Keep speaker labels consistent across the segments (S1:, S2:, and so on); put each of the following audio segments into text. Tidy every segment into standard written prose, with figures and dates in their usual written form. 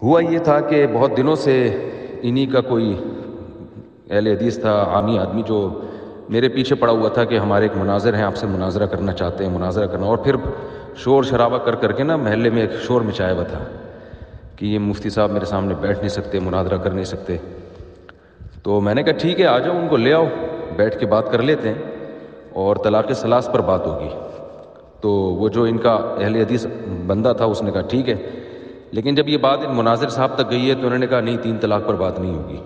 S1: ہوا یہ تھا کہ بہت دنوں سے انہی کا کوئی اہل حدیث تھا، عامی آدمی، جو میرے پیچھے پڑا ہوا تھا کہ ہمارے ایک مناظر ہیں، آپ سے مناظرہ کرنا چاہتے ہیں، مناظرہ کرنا، اور پھر شور شرابہ کر کر کے نا محلے میں ایک شور مچایا ہوا تھا کہ یہ مفتی صاحب میرے سامنے بیٹھ نہیں سکتے، مناظرہ کر نہیں سکتے۔ تو میں نے کہا ٹھیک ہے، آ جاؤ، ان کو لے آؤ، بیٹھ کے بات کر لیتے ہیں اور طلاق ثلاث پر بات ہوگی۔ تو وہ جو ان کا اہل حدیث بندہ تھا اس نے کہا ٹھیک ہے، لیکن جب یہ بات ان مناظر صاحب تک گئی ہے تو انہوں نے کہا نہیں، 3 طلاق پر بات نہیں ہوگی۔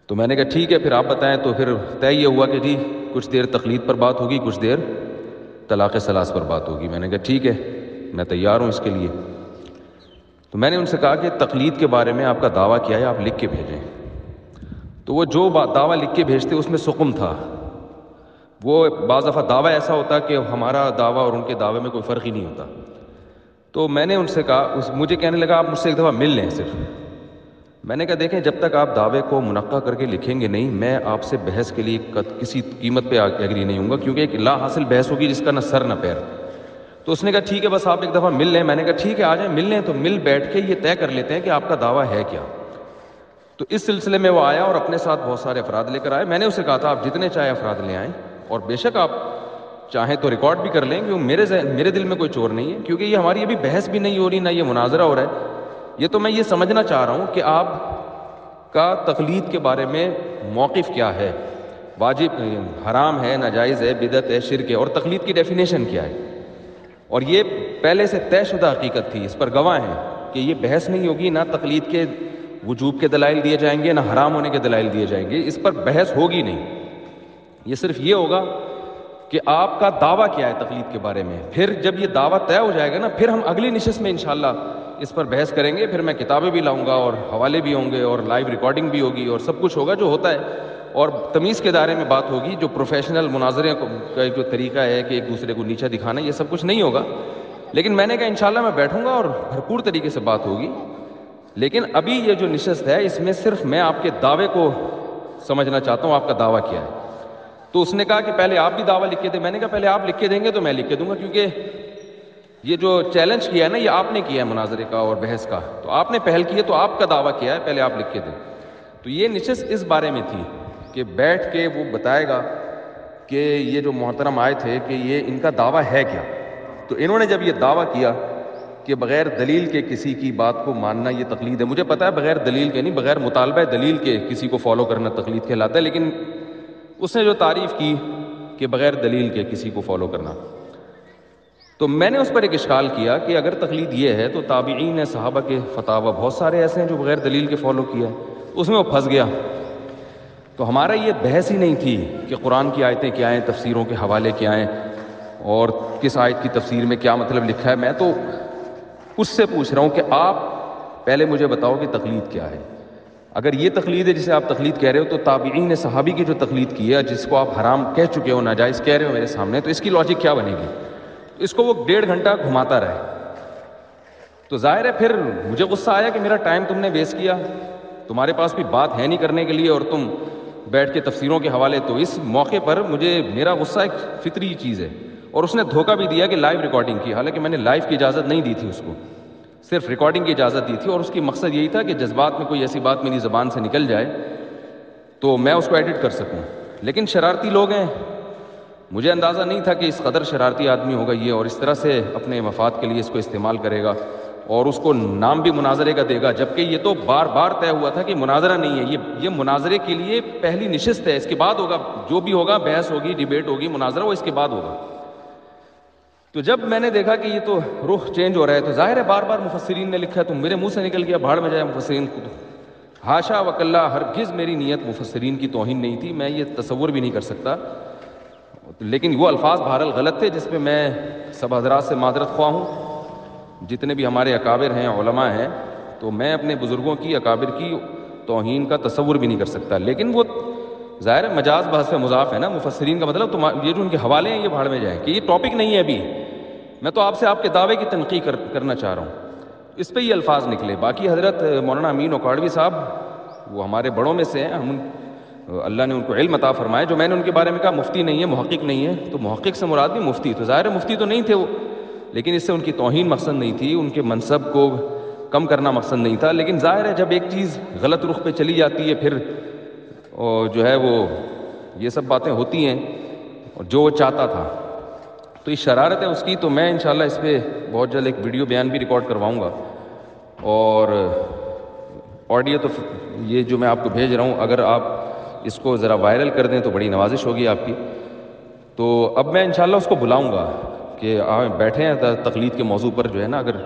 S1: تو میں نے کہا ٹھیک ہے، پھر آپ بتائیں۔ تو پھر طے یہ ہوا کہ جی کچھ دیر تقلید پر بات ہوگی، کچھ دیر طلاق ثلاث پر بات ہوگی۔ میں نے کہا ٹھیک ہے، میں تیار ہوں اس کے لیے۔ تو میں نے ان سے کہا کہ تقلید کے بارے میں آپ کا دعویٰ کیا ہے، آپ لکھ کے بھیجیں۔ تو وہ جو دعویٰ لکھ کے بھیجتے اس میں سقم تھا۔ وہ بعض دفعہ دعویٰ ایسا ہوتا کہ ہمارا دعویٰ اور ان کے دعوے میں کوئی فرق ہی نہیں ہوتا۔ تو میں نے ان سے کہا، مجھے کہنے لگا آپ مجھ سے ایک دفعہ مل لیں صرف۔ میں نے کہا دیکھیں، جب تک آپ دعوے کو منقع کر کے لکھیں گے نہیں، میں آپ سے بحث کے لیے کسی قیمت پہ ایگری نہیں ہوں گا، کیونکہ ایک لا حاصل بحث ہوگی جس کا نہ سر نہ پیر۔ تو اس نے کہا ٹھیک ہے، بس آپ ایک دفعہ مل لیں۔ میں نے کہا ٹھیک ہے، آ جائیں مل لیں۔ تو مل بیٹھ کے یہ طے کر لیتے ہیں کہ آپ کا دعویٰ ہے کیا۔ تو اس سلسلے میں وہ آیا اور اپنے ساتھ بہت سارے افراد لے کر آئے۔ میں نے اسے کہا تھا آپ جتنے چاہے افراد لے آئیں، اور بے شک آپ چاہیں تو ریکارڈ بھی کر لیں، کیونکہ میرے دل میں کوئی چور نہیں ہے، کیونکہ یہ ہماری ابھی بحث بھی نہیں ہو رہی، نہ یہ مناظرہ ہو رہا ہے۔ یہ تو میں یہ سمجھنا چاہ رہا ہوں کہ آپ کا تقلید کے بارے میں موقف کیا ہے، واجب حرام ہے، ناجائز ہے، بدعت ہے، شرک ہے، اور تقلید کی ڈیفینیشن کیا ہے۔ اور یہ پہلے سے طے شدہ حقیقت تھی، اس پر گواہ ہیں کہ یہ بحث نہیں ہوگی، نہ تقلید کے وجوب کے دلائل دیے جائیں گے، نہ حرام ہونے کے دلائل دیے جائیں گے، اس پر بحث ہوگی نہیں۔ یہ صرف یہ ہوگا کہ آپ کا دعویٰ کیا ہے تقلید کے بارے میں۔ پھر جب یہ دعویٰ طے ہو جائے گا نا، پھر ہم اگلی نشست میں انشاءاللہ اس پر بحث کریں گے۔ پھر میں کتابیں بھی لاؤں گا اور حوالے بھی ہوں گے اور لائیو ریکارڈنگ بھی ہوگی اور سب کچھ ہوگا جو ہوتا ہے، اور تمیز کے دائرے میں بات ہوگی۔ جو پروفیشنل مناظرے کا جو طریقہ ہے کہ ایک دوسرے کو نیچا دکھانا، یہ سب کچھ نہیں ہوگا۔ لیکن میں نے کہا انشاءاللہ میں بیٹھوں گا اور بھرپور طریقے سے بات ہوگی۔ لیکن ابھی یہ جو نشست ہے اس میں صرف میں آپ کے دعوے کو سمجھنا چاہتا ہوں، آپ کا دعویٰ کیا ہے۔ تو اس نے کہا کہ پہلے آپ بھی دعویٰ لکھ کے دیں۔ میں نے کہا پہلے آپ لکھ کے دیں گے تو میں لکھ کے دوں گا، کیونکہ یہ جو چیلنج کیا ہے نا، یہ آپ نے کیا ہے مناظرے کا اور بحث کا، تو آپ نے پہل کی ہے، تو آپ کا دعویٰ کیا ہے، پہلے آپ لکھ کے دیں۔ تو یہ نشست اس بارے میں تھی کہ بیٹھ کے وہ بتائے گا کہ یہ جو محترم آئے تھے کہ یہ ان کا دعویٰ ہے کیا۔ تو انہوں نے جب یہ دعویٰ کیا کہ بغیر دلیل کے کسی کی بات کو ماننا یہ تقلید ہے، مجھے پتا ہے بغیر دلیل کے نہیں، بغیر مطالبہ دلیل کے کسی کو فالو کرنا تقلید کہلاتا ہے، لیکن اس نے جو تعریف کی کہ بغیر دلیل کے کسی کو فالو کرنا، تو میں نے اس پر ایک اشکال کیا کہ اگر تقلید یہ ہے تو تابعین صحابہ کے فتاوی بہت سارے ایسے ہیں جو بغیر دلیل کے فالو کیا ہے۔ اس میں وہ پھنس گیا۔ تو ہمارا یہ بحث ہی نہیں تھی کہ قرآن کی آیتیں کیا ہیں، تفسیروں کے حوالے کیا ہیں، اور کس آیت کی تفسیر میں کیا مطلب لکھا ہے۔ میں تو اس سے پوچھ رہا ہوں کہ آپ پہلے مجھے بتاؤ کہ تقلید کیا ہے۔ اگر یہ تقلید ہے جسے آپ تقلید کہہ رہے ہو، تو تابعین صحابی کی جو تقلید کی ہے، جس کو آپ حرام کہہ چکے ہو، ناجائز کہہ رہے ہو میرے سامنے، تو اس کی لاجک کیا بنے گی؟ اس کو وہ 1.5 گھنٹہ گھماتا رہے۔ تو ظاہر ہے پھر مجھے غصہ آیا کہ میرا ٹائم تم نے ویسٹ کیا، تمہارے پاس بھی بات ہے نہیں کرنے کے لیے، اور تم بیٹھ کے تفسیروں کے حوالے۔ تو اس موقع پر میرا غصہ ایک فطری چیز ہے، اور اس نے دھوکہ بھی دیا کہ لائیو ریکارڈنگ کی، حالانکہ میں نے لائیو کی اجازت نہیں دی تھی اس کو، صرف ریکارڈنگ کی اجازت دی تھی، اور اس کی مقصد یہی تھا کہ جذبات میں کوئی ایسی بات میری زبان سے نکل جائے تو میں اس کو ایڈٹ کر سکوں۔ لیکن شرارتی لوگ ہیں، مجھے اندازہ نہیں تھا کہ اس قدر شرارتی آدمی ہوگا یہ، اور اس طرح سے اپنے مفاد کے لیے اس کو استعمال کرے گا، اور اس کو نام بھی مناظرے کا دے گا، جبکہ یہ تو بار بار طے ہوا تھا کہ مناظرہ نہیں ہے، یہ مناظرے کے لیے پہلی نشست ہے، اس کے بعد ہوگا جو بھی ہوگا، بحث ہوگی، ڈیبیٹ ہوگی، مناظرہ وہ اس کے بعد ہوگا۔ تو جب میں نے دیکھا کہ یہ تو رخ چینج ہو رہا ہے، تو ظاہر ہے بار بار مفسرین نے لکھا ہے، تو میرے منہ سے نکل گیا بھاڑ میں جائے مفسرین کو۔ حاشا وکلا، ہرگز میری نیت مفسرین کی توہین نہیں تھی، میں یہ تصور بھی نہیں کر سکتا، لیکن وہ الفاظ بہرحال غلط تھے، جس پہ میں سب حضرات سے معذرت خواہ ہوں، جتنے بھی ہمارے اکابر ہیں، علماء ہیں، تو میں اپنے بزرگوں کی، اکابر کی توہین کا تصور بھی نہیں کر سکتا۔ لیکن وہ ظاہر ہے مجاز بحث پہ مضاف ہے نا، مفسرین کا مطلب یہ جو ان کے حوالے ہیں یہ بھاڑ میں جائیں، کہ یہ ٹاپک نہیں ہے ابھی، میں تو آپ سے آپ کے دعوے کی تنقید کرنا چاہ رہا ہوں۔ اس پہ یہ الفاظ نکلے۔ باقی حضرت مولانا امین اوکاڑوی صاحب وہ ہمارے بڑوں میں سے ہیں، اللہ نے ان کو علم عطا فرمایا۔ جو میں نے ان کے بارے میں کہا مفتی نہیں ہے، محقق نہیں ہے، تو محقق سے مراد بھی مفتی، تو ظاہر ہے مفتی تو نہیں تھے وہ، لیکن اس سے ان کی توہین مقصد نہیں تھی، ان کے منصب کو کم کرنا مقصد نہیں تھا، لیکن ظاہر ہے جب ایک چیز غلط رخ پہ چلی جاتی ہے پھر جو ہے وہ یہ سب باتیں ہوتی ہیں، اور جو وہ چاہتا تھا تو یہ شرارت ہے اس کی. تو میں انشاءاللہ اس پہ بہت جلد ایک ویڈیو بیان بھی ریکارڈ کرواؤں گا، اور آڈیو تو یہ جو میں آپ کو بھیج رہا ہوں اگر آپ اس کو ذرا وائرل کر دیں تو بڑی نوازش ہوگی آپ کی. تو اب میں انشاءاللہ اس کو بلاؤں گا کہ بیٹھے ہیں تقلید کے موضوع پر جو ہے نا، اگر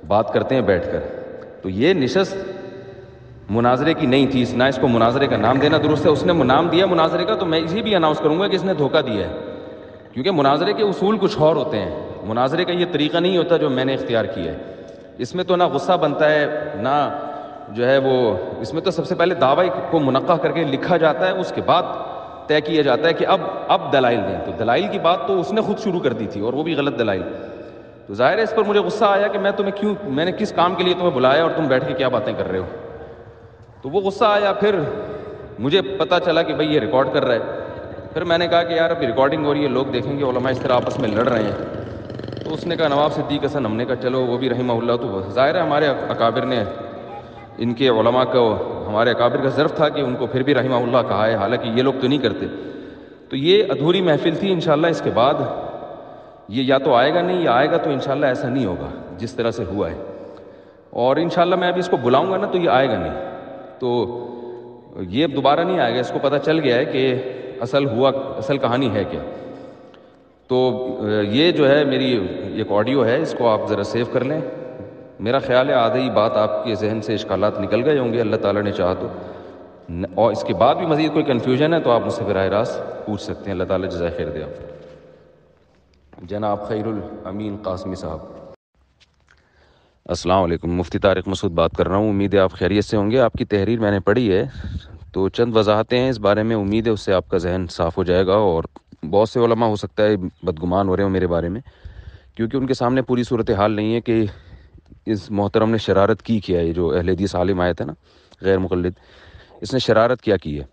S1: بات کرتے ہیں بیٹھ کر. تو یہ نشست مناظرے کی نہیں تھی، نہ اس کو مناظرے کا نام دینا درست ہے. اس نے نام دیا مناظرے کا تو میں اسی بھی اناؤنس کروں گا کہ اس نے دھوکہ دیا ہے، کیونکہ مناظرے کے اصول کچھ اور ہوتے ہیں. مناظرے کا یہ طریقہ نہیں ہوتا جو میں نے اختیار کیا ہے. اس میں تو نہ غصہ بنتا ہے نہ جو ہے وہ، اس میں تو سب سے پہلے دعوی کو منقح کر کے لکھا جاتا ہے، اس کے بعد طے کیا جاتا ہے کہ اب دلائل دیں. تو دلائل کی بات تو اس نے خود شروع کر دی تھی، اور وہ بھی غلط دلائل. تو ظاہر ہے اس پر مجھے غصہ آیا کہ میں نے کس کام کے لیے تمہیں بلایا اور تم بیٹھ کے کیا باتیں کر رہے ہو. تو وہ غصہ آیا. پھر مجھے پتہ چلا کہ بھئی یہ ریکارڈ کر رہا ہے. پھر میں نے کہا کہ یار اب ریکارڈنگ ہو رہی ہے، لوگ دیکھیں گے، علماء اس طرح آپس میں لڑ رہے ہیں. تو اس نے کہا نواب صدیق حسن. ہم نے کہا چلو وہ بھی رحمہ اللہ. تو ظاہر ہے ہمارے اکابر نے ان کے علماء کو، ہمارے اکابر کا ظرف تھا کہ ان کو پھر بھی رحمہ اللہ کہا ہے، حالانکہ یہ لوگ تو نہیں کرتے. تو یہ ادھوری محفل تھی. انشاءاللہ اس کے بعد یہ یا تو آئے گا نہیں، یا آئے گا تو انشاءاللہ ایسا نہیں ہوگا جس طرح سے ہوا ہے. اور انشاءاللہ میں ابھی اس کو بلاؤں گا نا تو یہ آئے گا نہیں، تو یہ دوبارہ نہیں آئے گا. اس کو پتہ چل گیا ہے کہ اصل کہانی ہے کیا. تو یہ جو ہے میری ایک آڈیو ہے، اس کو آپ ذرا سیو کر لیں. میرا خیال ہے آدھی بات آپ کے ذہن سے اشکالات نکل گئے ہوں گے اللہ تعالیٰ نے چاہا تو. اور اس کے بعد بھی مزید کوئی کنفیوژن ہے تو آپ مجھ سے براہ راست پوچھ سکتے ہیں. اللہ تعالیٰ جزائے خیر دے. آپ جناب خیر الامین قاسمی صاحب. السلام علیکم. مفتی طارق مسعود بات کر رہا ہوں. امید ہے آپ خیریت سے ہوں گے. آپ کی تحریر میں نے پڑھی ہے تو چند وضاحتیں ہیں اس بارے میں. امید ہے اس سے آپ کا ذہن صاف ہو جائے گا. اور بہت سے علماء ہو سکتا ہے بدگمان ہو رہے ہوں میرے بارے میں، کیونکہ ان کے سامنے پوری صورتحال نہیں ہے کہ اس محترم نے شرارت کی کیا ہے. یہ جو اہل حدیث عالم آئے تھے نا غیر مقلد، اس نے شرارت کیا کی ہے.